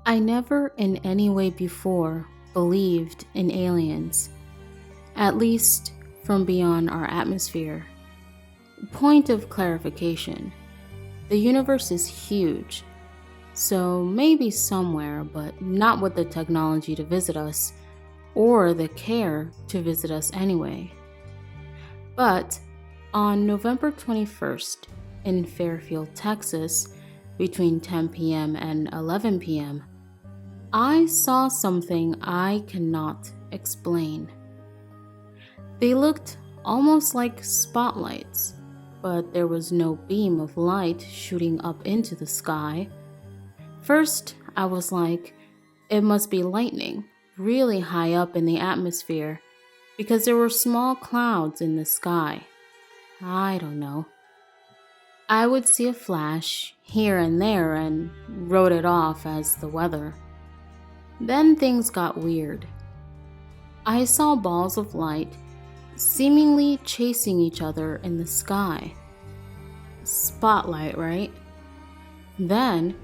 I never in any way before believed in aliens, at least from beyond our atmosphere. Point of clarification: the universe is huge, so maybe somewhere, but not with the technology to visit us, or the care to visit us anyway. But on November 21st, in Fairfield, Texas, between 10 p.m. and 11 p.m., I saw something I cannot explain. They looked almost like spotlights, but there was no beam of light shooting up into the sky. First, I was like, it must be lightning, really high up in the atmosphere, because there were small clouds in the sky. I don't know. I would see a flash here and there and wrote it off as the weather. Then things got weird. I saw balls of light seemingly chasing each other in the sky. Spotlight, right? Then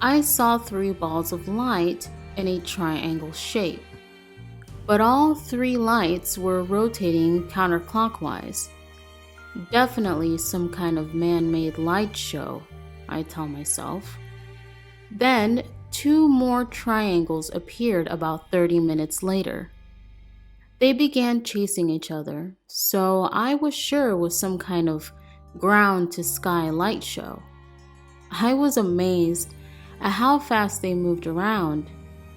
I saw three balls of light in a triangle shape, but all three lights were rotating counterclockwise. Definitely some kind of man-made light show, I tell myself. Then two more triangles appeared about 30 minutes later. They began chasing each other, so I was sure it was some kind of ground-to-sky light show. I was amazed at how fast they moved around,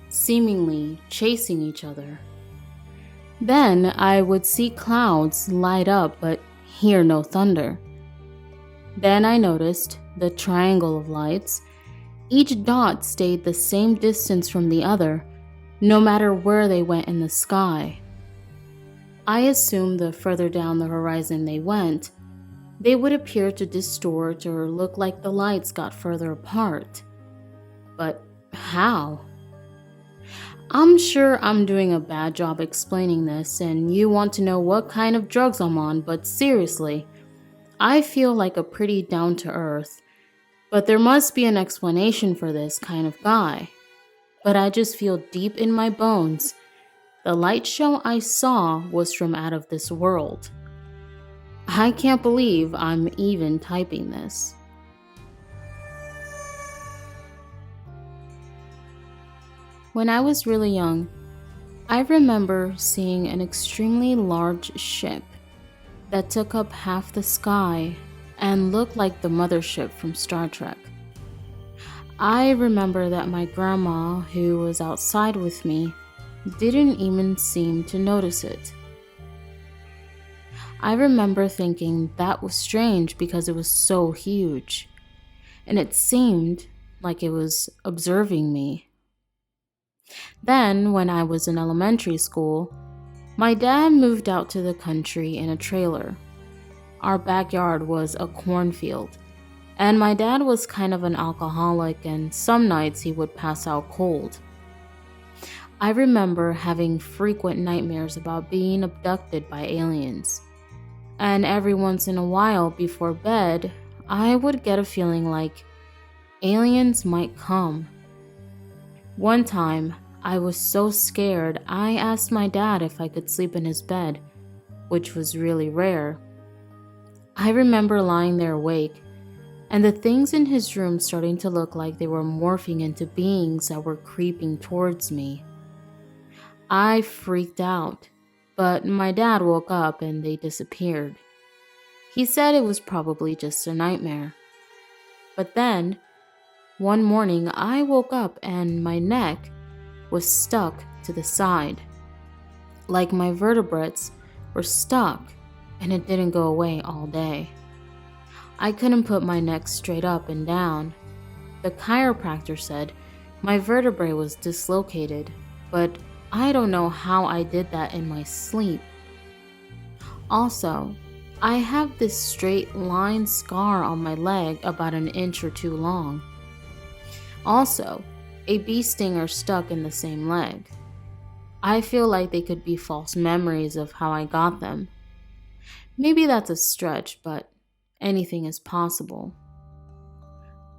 seemingly chasing each other. Then I would see clouds light up but hear no thunder. Then I noticed the triangle of lights. Each dot stayed the same distance from the other, no matter where they went in the sky. I assumed the further down the horizon they went, they would appear to distort or look like the lights got further apart. But how? I'm sure I'm doing a bad job explaining this, and you want to know what kind of drugs I'm on, but seriously, I feel like a pretty down-to-earth, but there must be an explanation for this kind of guy. But I just feel deep in my bones, the light show I saw was from out of this world. I can't believe I'm even typing this. When I was really young, I remember seeing an extremely large ship that took up half the sky and looked like the mothership from Star Trek. I remember that my grandma, who was outside with me, didn't even seem to notice it. I remember thinking that was strange because it was so huge, and it seemed like it was observing me. Then, when I was in elementary school, my dad moved out to the country in a trailer. Our backyard was a cornfield, and my dad was kind of an alcoholic, and some nights he would pass out cold. I remember having frequent nightmares about being abducted by aliens. And every once in a while before bed, I would get a feeling like aliens might come. One time, I was so scared I asked my dad if I could sleep in his bed, which was really rare. I remember lying there awake, and the things in his room starting to look like they were morphing into beings that were creeping towards me. I freaked out, but my dad woke up and they disappeared. He said it was probably just a nightmare. But then, one morning I woke up and my neck was stuck to the side. Like my vertebrates were stuck, and it didn't go away all day. I couldn't put my neck straight up and down. The chiropractor said my vertebrae was dislocated, but I don't know how I did that in my sleep. Also, I have this straight line scar on my leg about an inch or two long. Also, a bee stinger stuck in the same leg. I feel like they could be false memories of how I got them. Maybe that's a stretch, but anything is possible.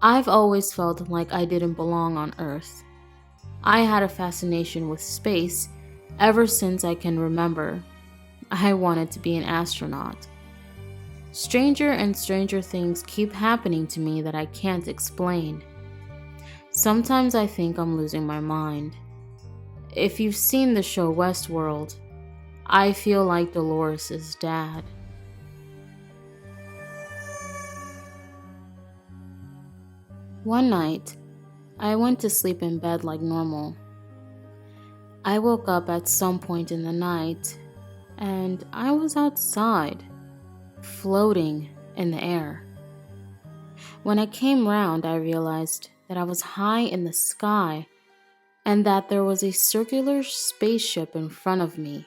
I've always felt like I didn't belong on Earth. I had a fascination with space ever since I can remember. I wanted to be an astronaut. Stranger and stranger things keep happening to me that I can't explain. Sometimes I think I'm losing my mind. If you've seen the show Westworld, I feel like Dolores' dad. One night, I went to sleep in bed like normal. I woke up at some point in the night, and I was outside, floating in the air. When I came round, I realized that I was high in the sky and that there was a circular spaceship in front of me.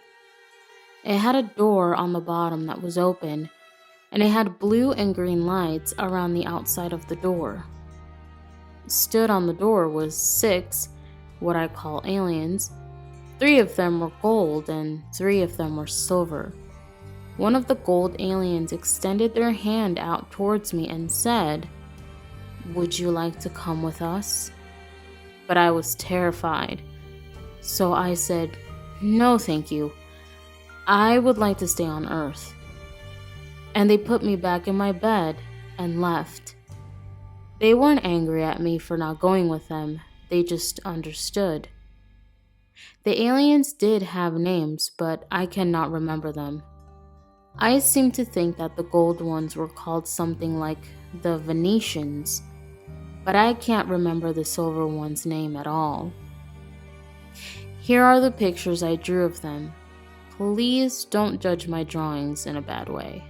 It had a door on the bottom that was open, and it had blue and green lights around the outside of the door. Stood on the door was 6, what I call aliens. 3 of them were gold and 3 of them were silver. One of the gold aliens extended their hand out towards me and said, "Would you like to come with us?" But I was terrified, so I said, "No, thank you. I would like to stay on Earth." And they put me back in my bed and left. They weren't angry at me for not going with them, they just understood. The aliens did have names, but I cannot remember them. I seem to think that the gold ones were called something like the Venetians, but I can't remember the silver one's name at all. Here are the pictures I drew of them. Please don't judge my drawings in a bad way.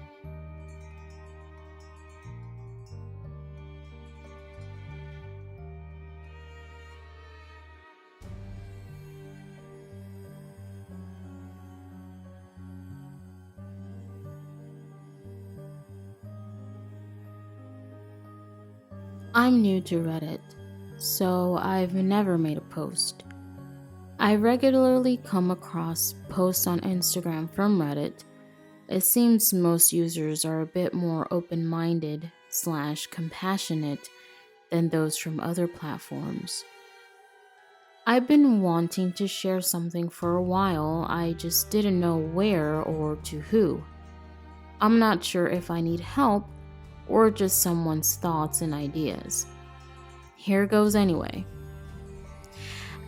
I'm new to Reddit, so I've never made a post. I regularly come across posts on Instagram from Reddit. It seems most users are a bit more open-minded / compassionate than those from other platforms. I've been wanting to share something for a while, I just didn't know where or to who. I'm not sure if I need help or just someone's thoughts and ideas. Here goes anyway.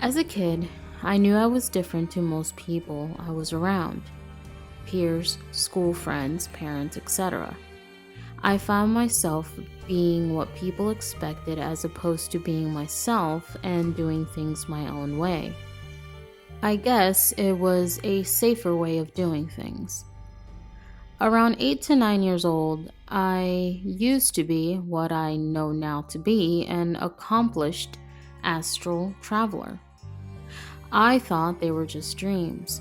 As a kid, I knew I was different to most people I was around. Peers, school friends, parents, etc. I found myself being what people expected as opposed to being myself and doing things my own way. I guess it was a safer way of doing things. Around 8 to 9 years old, I used to be what I know now to be an accomplished astral traveler. I thought they were just dreams,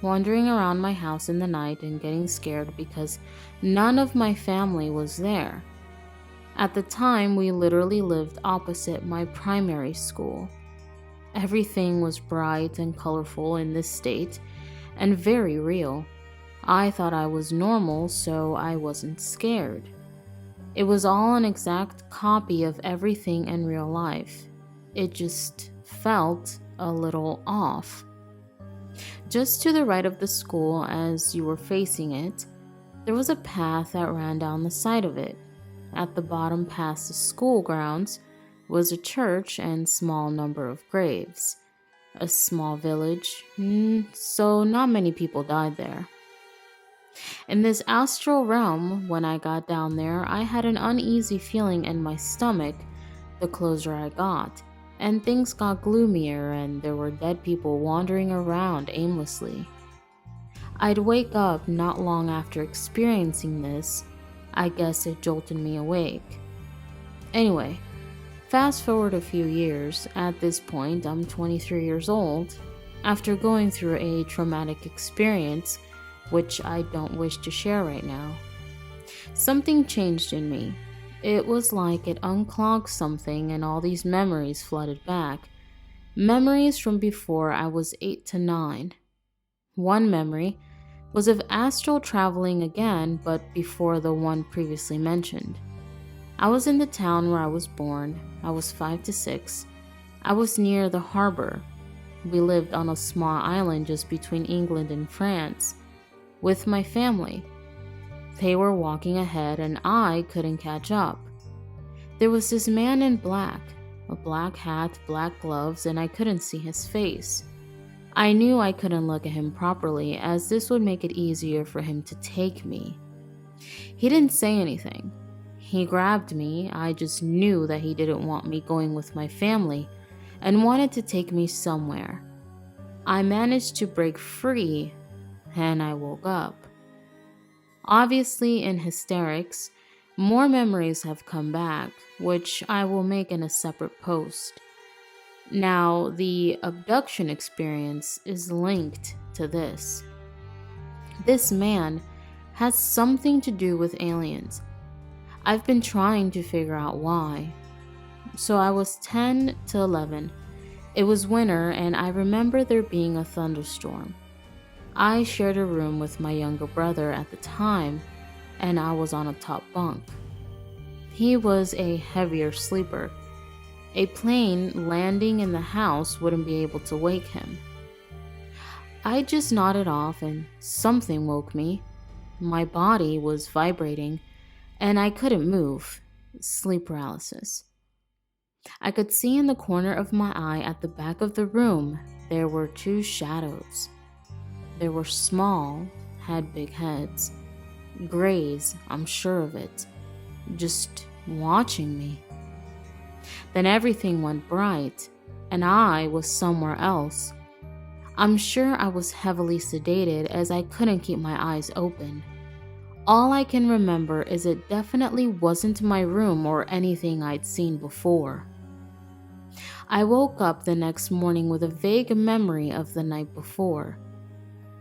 wandering around my house in the night and getting scared because none of my family was there. At the time, we literally lived opposite my primary school. Everything was bright and colorful in this state and very real. I thought I was normal, so I wasn't scared. It was all an exact copy of everything in real life. It just felt a little off. Just to the right of the school, as you were facing it, there was a path that ran down the side of it. At the bottom past the school grounds was a church and small number of graves. A small village, so not many people died there. In this astral realm, when I got down there, I had an uneasy feeling in my stomach the closer I got, and things got gloomier and there were dead people wandering around aimlessly. I'd wake up not long after experiencing this. I guess it jolted me awake. Anyway, fast forward a few years. At this point, I'm 23 years old. After going through a traumatic experience, which I don't wish to share right now, something changed in me. It was like it unclogged something and all these memories flooded back. Memories from before I was 8 to 9. One memory was of astral traveling again, but before the one previously mentioned. I was in the town where I was born. I was 5 to 6. I was near the harbor. We lived on a small island just between England and France with my family. They were walking ahead and I couldn't catch up. There was this man in black, a black hat, black gloves, and I couldn't see his face. I knew I couldn't look at him properly, as this would make it easier for him to take me. He didn't say anything. He grabbed me. I just knew that he didn't want me going with my family and wanted to take me somewhere. I managed to break free and I woke up. Obviously in hysterics, more memories have come back, which I will make in a separate post. Now, the abduction experience is linked to this. This man has something to do with aliens. I've been trying to figure out why. So I was 10 to 11. It was winter and I remember there being a thunderstorm. I shared a room with my younger brother at the time and I was on a top bunk. He was a heavier sleeper. A plane landing in the house wouldn't be able to wake him. I just nodded off and something woke me. My body was vibrating and I couldn't move. Sleep paralysis. I could see in the corner of my eye at the back of the room there were two shadows. They were small, had big heads. Grays, I'm sure of it. Just watching me. Then everything went bright, and I was somewhere else. I'm sure I was heavily sedated as I couldn't keep my eyes open. All I can remember is it definitely wasn't my room or anything I'd seen before. I woke up the next morning with a vague memory of the night before.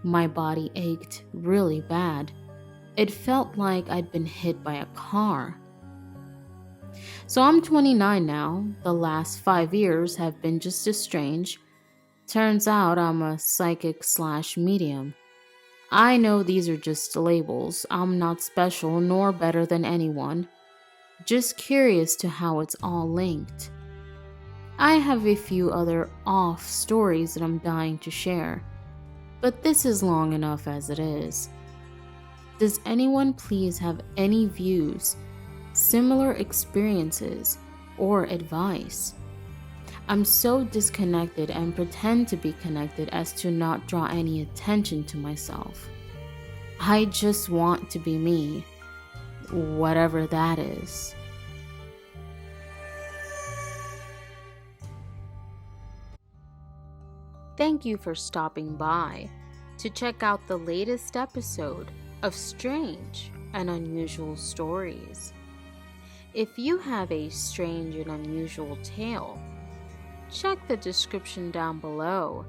My body ached really bad. It felt like I'd been hit by a car. So I'm 29 now. The last 5 years have been just as strange. Turns out I'm a psychic/medium. I know these are just labels. I'm not special nor better than anyone. Just curious to how it's all linked. I have a few other off stories that I'm dying to share, but this is long enough as it is. Does anyone please have any views, similar experiences, or advice? I'm so disconnected and pretend to be connected as to not draw any attention to myself. I just want to be me, whatever that is. Thank you for stopping by to check out the latest episode of Strange and Unusual Stories. If you have a strange and unusual tale, check the description down below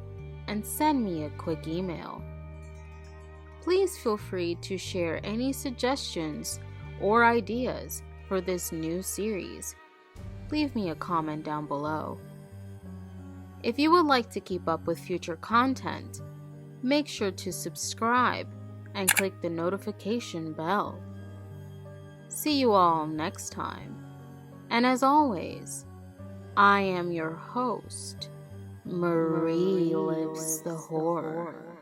and send me a quick email. Please feel free to share any suggestions or ideas for this new series. Leave me a comment down below. If you would like to keep up with future content, make sure to subscribe and click the notification bell. See you all next time. And as always, I am your host, Marie Lives the Horror.